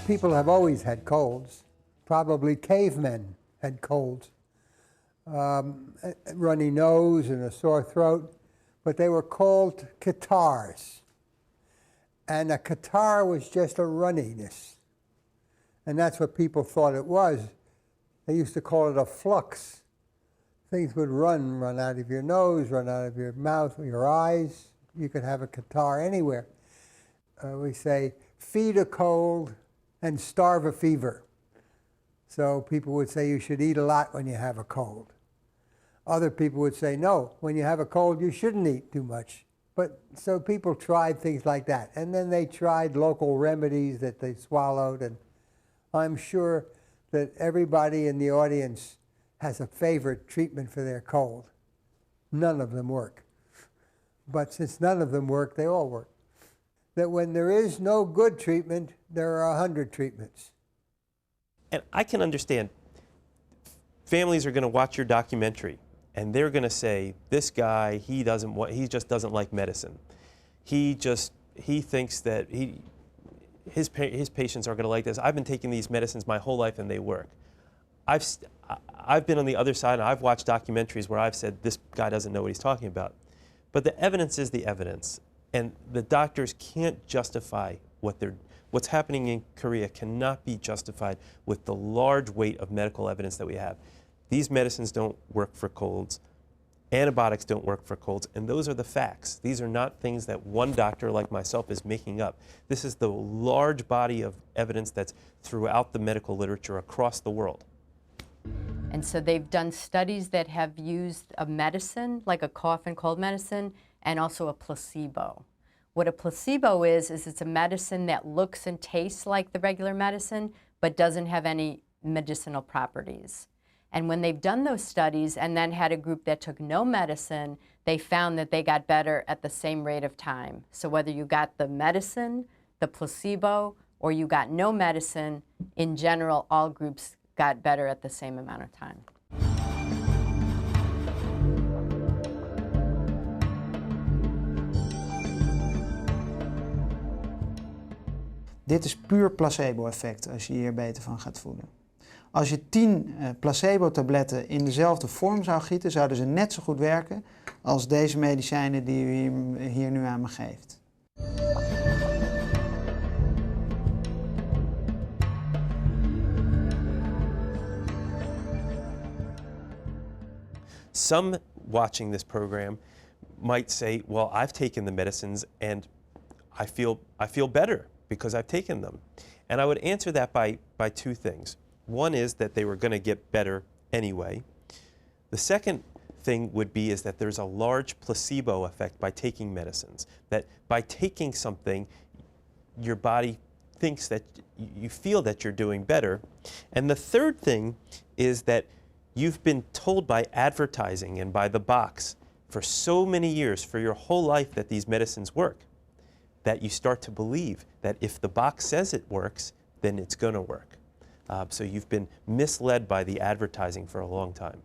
People have always had colds. Probably cavemen had colds. Runny nose and a sore throat, but they were called catarrhs. And a catarrh was just a runniness. And that's what people thought it was. They used to call it a flux. Things would run out of your nose, run out of your mouth, or your eyes. You could have a catarrh anywhere. We say, feed a cold and starve a fever. So people would say you should eat a lot when you have a cold. Other people would say, no, when you have a cold, you shouldn't eat too much. But so people tried things like that. And then they tried local remedies that they swallowed. And I'm sure that everybody in the audience has a favorite treatment for their cold. None of them work. But since none of them work, they all work. That when there is no good treatment, there are 100 treatments. And I can understand families are going to watch your documentary and they're going to say, this guy, he just doesn't like medicine. He thinks that his patients are going to like this. I've been taking these medicines my whole life and they work. I've been on the other side and I've watched documentaries where I've said, this guy doesn't know what he's talking about. But the evidence is the evidence. And the doctors can't justify what's happening in Korea cannot be justified with the large weight of medical evidence that we have. These medicines don't work for colds. Antibiotics don't work for colds. And those are the facts. These are not things that one doctor like myself is making up. This is the large body of evidence that's throughout the medical literature across the world. And so they've done studies that have used a medicine, like a cough and cold medicine, and also a placebo. What a placebo is it's a medicine that looks and tastes like the regular medicine, but doesn't have any medicinal properties. And when they've done those studies and then had a group that took no medicine, they found that they got better at the same rate of time. So whether you got the medicine, the placebo, or you got no medicine, in general, all groups got better at the same amount of time. Dit is puur placebo-effect als je hier beter van gaat voelen. Als je 10 placebo-tabletten in dezelfde vorm zou gieten, zouden ze net zo goed werken als deze medicijnen die u hier nu aan me geeft. Some watching this program might say, well, I've taken the medicines and I feel better because I've taken them. And I would answer that by two things. One is that they were going to get better anyway. The second thing would be is that there's a large placebo effect by taking medicines. That by taking something, your body thinks that you feel that you're doing better. And the third thing is that you've been told by advertising and by the box for so many years, for your whole life, that these medicines work, that you start to believe that if the box says it works, then it's going to work. So you've been misled by the advertising for a long time.